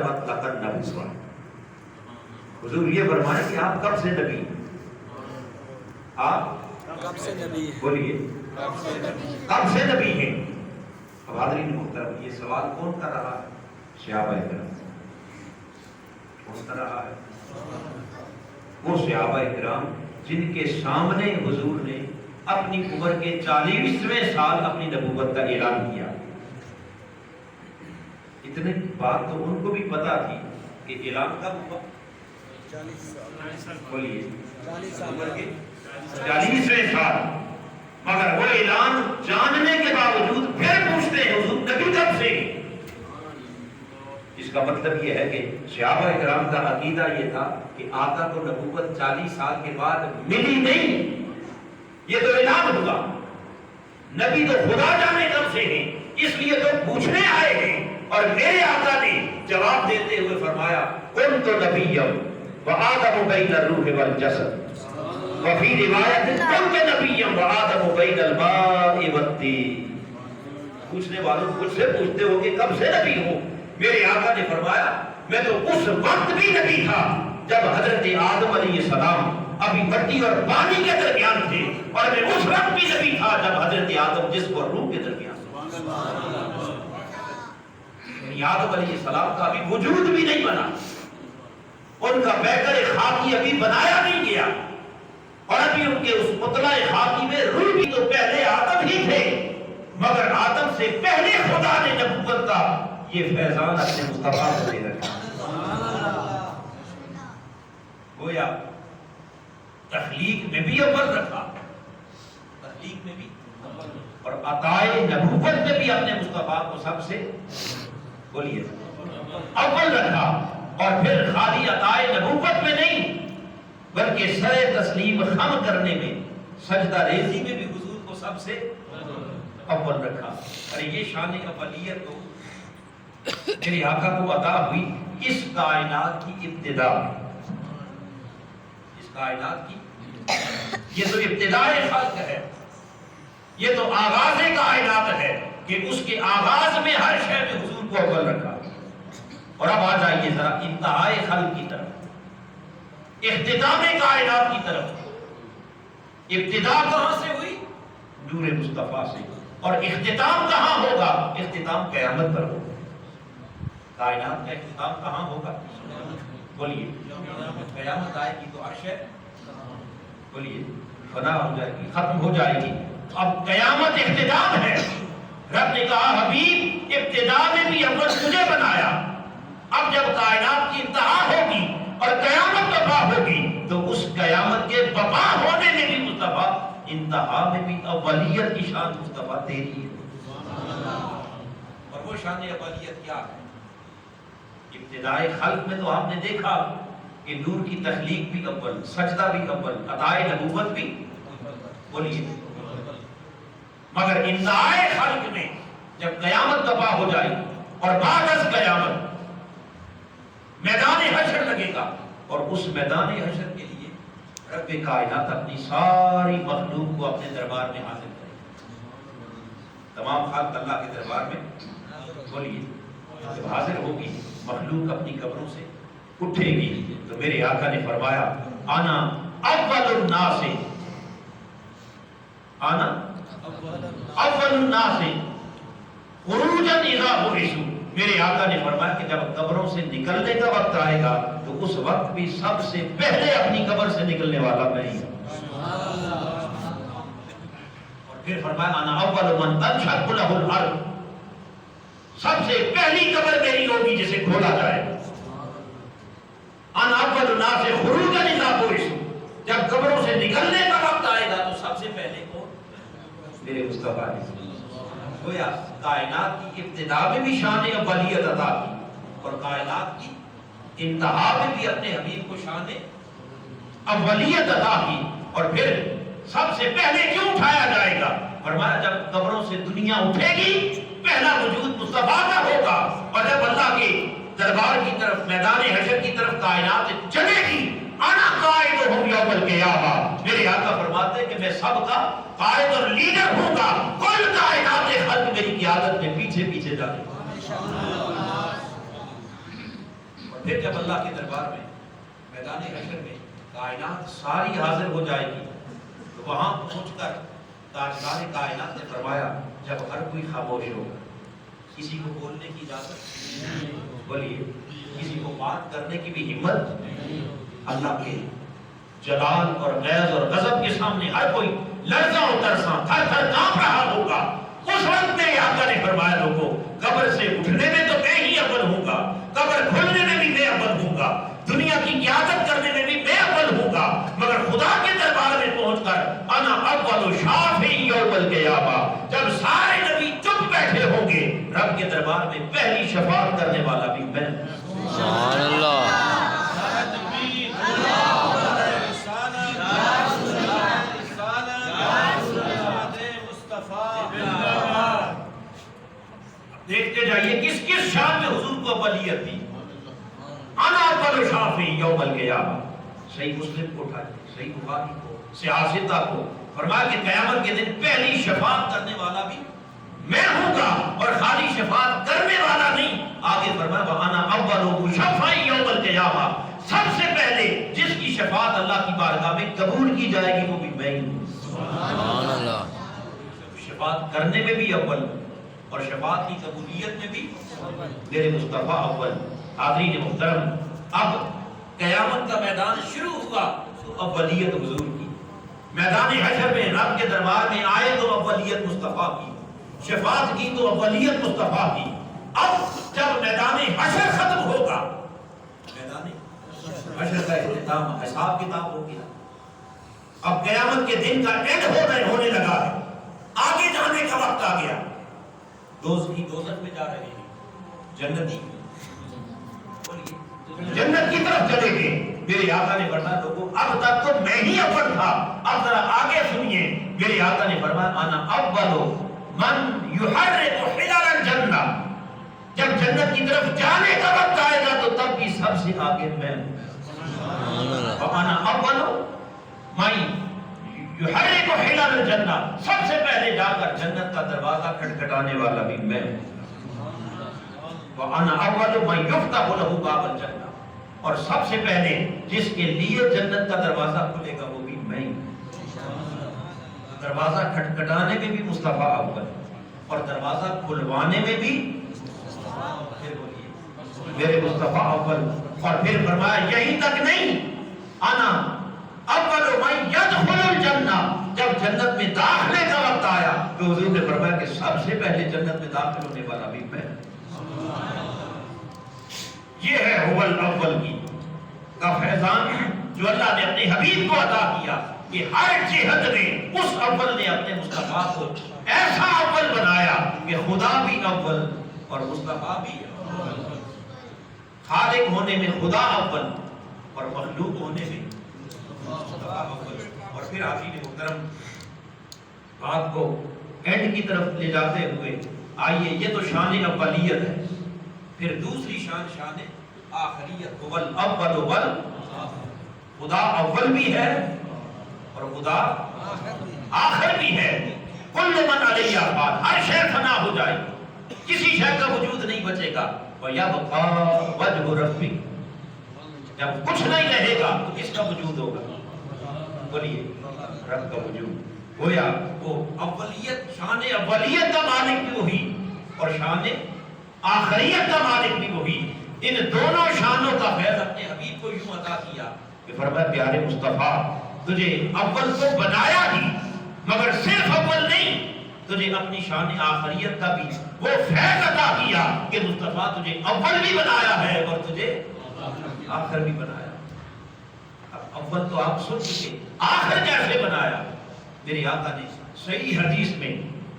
مطلقاً نبوہ. حضور یہ فرمائیں کہ آپ کب سے نبی ہیں؟ آپ کب سے نبی ہے؟ بولیے کب سے نبی ہیں؟ اب حاضرین محترم، یہ سوال کون کر رہا ہے؟ صحابہ کرام. کون کر رہا ہے؟ وہ صحابہ کرام جن کے سامنے حضور نے اپنی عمر کے 40ویں سال اپنی نبوت کا اعلان کیا. اتنے بات تو ان کو بھی پتا تھی کہ اعلان کب ہوا. 40 سال. بولیے 40 سال. عمر کے 40ویں سال. مگر وہ اعلان جاننے کے باوجود پھر پوچھتے ہیں حضور نبی کب سے؟ اس کا مطلب یہ ہے کہ صحابہ کرام کا عقیدہ یہ تھا کہ آقا کو نبوت 40 سال کے بعد ملی نہیں، یہ تو اعلان ہوا. نبی تو خدا جانے کب سے ہیں، اس لیے تو پوچھنے آئے ہیں. اور میرے آقا نے جواب دیتے ہوئے فرمایا کنت نبیا وآدم بین الروح والجسد وفی روایت کنت نبیا وآدم بین الماء والطین. پوچھنے والوں مجھ سے پوچھتے ہو کہ کب سے نبی ہوں. میرے آقا نے فرمایا میں تو اس وقت بھی نبی تھا جب حضرت آدم علیہ السلام ابھی مٹی اور پانی کے درمیان تھے، اور میں اس وقت بھی نبی تھا جب حضرت آدم جسم اور روح کے درمیان تھے. یعنی آدم علیہ السلام کا ابھی وجود بھی نہیں بنا، ان کا پیکر خاکی ابھی بنایا نہیں گیا، اور ابھی ان کے اس مطلع خاکی میں روح بھی تو پہلے آدم ہی تھے. مگر آدم سے پہلے خدا نے نبوت کا یہ فیضان اپنے مصطفیٰ کو دے رکھا. گویا تخلیق میں بھی اول رکھا، تخلیق میں بھی اور عطائے نبوت میں بھی اپنے مصطفیٰ کو سب سے بولیے اول رکھا. اور پھر خالی عطائے نبوت میں نہیں بلکہ سر تسلیم خم کرنے میں، سجدہ ریزی میں بھی حضور کو سب سے اول رکھا. ارے یہ شان اولیت تو میرے آقا کو عطا ہوئی اس کائنات کی ابتدا میں. اس کائنات کی یہ تو ابتدائے خلق ہے، یہ تو آغاز کائنات ہے کہ اس کے آغاز میں ہر شے میں حضور کو اول رکھا. اور اب آ جائیے ذرا انتہائے خلق کی طرف، اختتام کائنات کی طرف. ابتدا کہاں سے ہوئی؟ نور مصطفیٰ سے. اور اختتام کہاں ہوگا؟ اختتام قیامت پر ہوگا. کائنات کا اختتام کہاں ہوگا؟ بولیے قیامت آئے گی تو عرش ہے، بولیے فنا ہو جائے گی، ختم ہو جائے گی. اب قیامت اختتام ہے. رب نے کہا حبیب ابتدا میں بھی اول تجھے بنایا، اب جب کائنات کی انتہا ہوگی اور قیامت برپا ہوگی تو اس قیامت کے برپا ہونے میں بھی مصطفیٰ، انتہا میں بھی اولیت کی شان مصطفیٰ تیری ہے. اور وہ شان اولیت کیا ہے؟ ابتدائے خلق میں تو آپ نے دیکھا کہ نور کی تخلیق بھی اول، سجدہ بھی اول، عطائے نبوت بھی بولیے. مگر انتہائے خلق میں جب قیامت برپا ہو جائے اور بعد از قیامت میدان حشر لگے گا، اور اس میدان حشر کے لیے رب کائنات اپنی ساری مخلوق کو اپنے دربار میں حاضر کرے گا. تمام خلق اللہ کے دربار میں بولیے جب حاضر ہوگی، مخلوق اپنی قبروں سے اٹھے گی تو میرے آقا نے فرمایا آنا اول الناس، آنا اول الناس خروجا اذا بعثوا. میرے آقا نے فرمایا کہ جب قبروں سے نکلنے کا وقت آئے گا تو اس وقت بھی سب سے پہلے اپنی قبر سے نکلنے والا میں ہی ہوں. اور پھر فرمایا انا اول من تنشق له الارض، سب سے پہلی قبر میری ہوگی جسے کھولا جائے. انا اول الناس خروجا اذا بعثوا، جب قبروں سے نکلنے کا وقت آئے گا تو سب سے پہلے کون؟ میرے مصطفیٰ نے. گویا کائنات کی ابتدا میں بھی شان اولیت عطا کی اور کائنات کی انتہا میں بھی اپنے حبیب کو شان اولیت عطا کی. اور پھر سب سے پہلے کیوں اٹھایا جائے گا؟ فرمایا جب قبروں سے دنیا اٹھے گی پہلا وجود مصطفیٰ کا ہوگا، اور جب اللہ کے دربار کی طرف، میدان حشر کی طرف کائنات چلے گی انا قائدہم یوم القیامہ. میرے آقا فرماتے ہیں کہ میں سب کا قائد اور لیڈر ہوں گا، کل کائنات خلق میری قیادت میں پیچھے پیچھے جانے. پھر جب اللہ کے دربار میں میدان حشر میں کائنات ساری حاضر ہو جائے گی تو وہاں پہنچ کر تاجدار کائنات نے فرمایا جب ہر کوئی خاموش ہوگا، کسی کو بولنے کی اجازت، بولیے کسی کو بات کرنے کی بھی ہمت، اللہ کے جلال اور غیظ اور غضب کے سامنے ہر کوئی لرزاں و ترساں تھر تھر کانپ رہا ہوگا، اس وقت میرے آقا نے فرمایا لوگوں قبر سے اٹھنے میں تو میں ہی اول ہوں گا، قبر کھولنے میں بھی میں اول ہوں گا، دنیا کی قیادت کرنے میں بھی میں اول ہوں گا، مگر خدا کے دربار میں پہنچ کر انا اول شافع یوم القیامہ، جب سارے نبی چپ بیٹھے ہوں گے رب کے دربار میں پہلی شفاعت کرنے والا بھی میں۔ سبحان اللہ۔ دیکھتے جائیے کس کس شان میں حضور کو اولیت دی۔ انا اول شافع یوم القیامہ، صحیح مسلم کو اٹھائے، صحیح بخاری کو، سیاستہ کو، فرمایا کہ قیامت کے دن پہلی شفاعت کرنے والا بھی میں ہوں گا، اور خالی شفاعت کرنے والا نہیں، آگے فرمایا وانا اول مشفع یوم القیامہ، سب سے پہلے جس کی شفاعت اللہ کی بارگاہ میں قبول کی جائے گی وہ بھی میں ہی ہوں۔ سبحان اللہ۔ شفاعت کرنے میں بھی اول اور شفاعت کی قبولیت میں بھی میرے مصطفیٰ اول۔ حاضرین محترم، اب قیامت کا میدان شروع ہوا تو اولیت حضور کی، میدان حشر میں رب کے دربار میں آئے تو اولیت مصطفیٰ کی، شفاعت کی تو اولیت مصطفیٰ کی۔ اب جب میدان حشر ختم ہوگا، میدان حشر کا اختتام حساب کتاب ہو گیا، اب قیامت کے دن کا اینڈ ہونے لگا ہے، آگے جانے کا وقت آ گیا، دوزخی دوزخ میں جا رہے ہیں، جنتی جنت کی طرف چلے گئے۔ میرے آقا نے فرمایا لوگوں اب تک تو میں ہی اول تھا، اب ذرا آگے سنیے، میرے آقا نے فرمایا انا اول من یحرق حلال الجنہ، جب جنت کی طرف جانے کا وقت آئے گا تو تب بھی سب سے آگے میں ہوں، انا اول من یحرق حلال الجنہ، سب سے پہلے جا کر جنت کا دروازہ کھٹکھٹانے والا بھی میں ہوں، وَأَنَا أَوَّلُ مَنْ يُفْتَحُ لَهُ بَابَ الْجَنَّةِ، اور سب سے پہلے جس کے لیے جنت کا دروازہ کھلے گا وہ بھی میں ہی۔ دروازہ کھٹکھٹانے میں بھی مصطفیٰ اول اور دروازہ کھلوانے میں بھی پھر بولیے میرے مصطفیٰ اول، اور پھر فرمایا یہی تک نہیں، انا اول من يدخل الجنہ، جب جنت میں داخلے کا وقت آیا تو حضور نے فرمایا کہ سب سے پہلے جنت میں داخل ہونے والا بھی میں۔ یہ ہے اول اول کی کا فیضان جو اللہ نے اپنے حبیب کو عطا کیا کہ ہر جہت میں اس اول نے اپنے مصطفیٰ کو ایسا اول بنایا کہ خدا بھی اول اور مصطفیٰ بھی اول، خالق ہونے میں خدا اول اور مخلوق ہونے میں مصطفیٰ اول۔ اور پھر حاضرین محترم بات کو اینڈ کی طرف لے جاتے ہوئے آئیے، یہ تو شان اولیت ہے، پھر دوسری شان شان آخریت، اول اول اول، خدا اول بھی ہے اور خدا آخر بھی ہے، کل من علیہ فان، ہر شے فنا ہو جائے گی، کسی شے کا وجود نہیں بچے گا، وَيَبْقَى وَجْهُ رَبِّكَ، جب کچھ نہیں رہے گا تو کس کا وجود ہوگا؟ بولیے رب کا وجود۔ گویا وہ اولیت، شان اولیت کا مالک بھی وہی اور شان آخریت کا مالک بھی وہی، ان دونوں شانوں کا فیض اپنے حبیب کو یوں عطا کیا کہ فرمایا پیارے مصطفیٰ تجھے اول تو بنایا ہی، مگر صرف اول نہیں، تجھے اپنی شان آخریت کا بھی وہ فیض عطا کیا کہ مصطفیٰ تجھے اول بھی بنایا ہے اور تجھے آخر بھی بنایا۔ اب اول تو آپ سن چکے، آخر کیسے بنایا؟ میرے آقا نے صحیح حدیث میں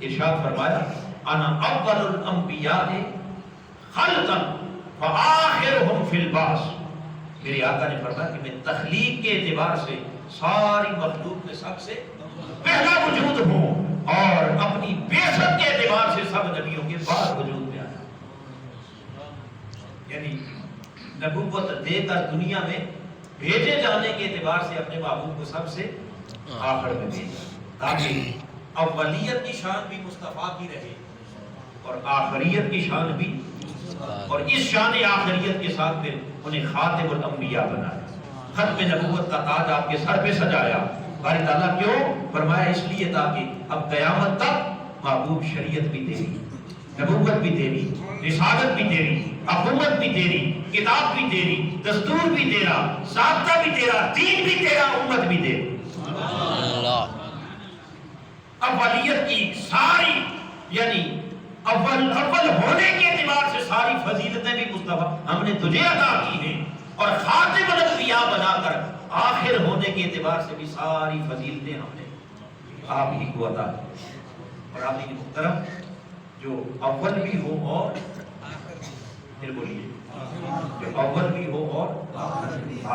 ارشاد فرمایا انا اول الانبیاء خلقا فآخرهم فی البعث، میرے آقا نے فرمایا کہ میں تخلیق کے اعتبار سے ساری مخلوق میں سب سے پہلا وجود ہوں اور اپنی بعثت کے اعتبار سے سب نبیوں کے بعد وجود میں آیا، یعنی نبوت دے کر دنیا میں بھیجے جانے کے اعتبار سے اپنے محبوب کو سب سے آخر میں بھیجا تاکہ اولیت کی شان بھی مصطفیٰ کی رہے اور آخریت کی شان بھی اور اس شان آخریت کے ساتھ پھر انہیں خاتم الانبیاء بنایا، ختم نبوت کا تاج آپ کے سر پہ سجایا۔ باری تعالیٰ کیوں؟ فرمایا اس لیے تاکہ اب قیامت تک محبوب شریعت بھی تیری، نبوت بھی تیری، رسالت بھی تیری، حکومت بھی تیری، کتاب بھی تیری، دستور بھی تیرا، ضابطہ بھی تیرا، دین بھی تیرا، امت بھی تیری۔ اولیت کی ساری یعنی اول ہونے کے اعتبار سے ساری فضیلتیں بھی مصطفیٰ ہم نے تجھے عطا کی ہیں، اور خاتم الانبیاء بنا کر آخر ہونے کے اعتبار سے بھی ساری فضیلتیں ہم نے آپ ہی کو عطا کی۔ اور آپ ہی محترم جو اول بھی ہو اور پھر بولیے، جو اول بھی ہو اور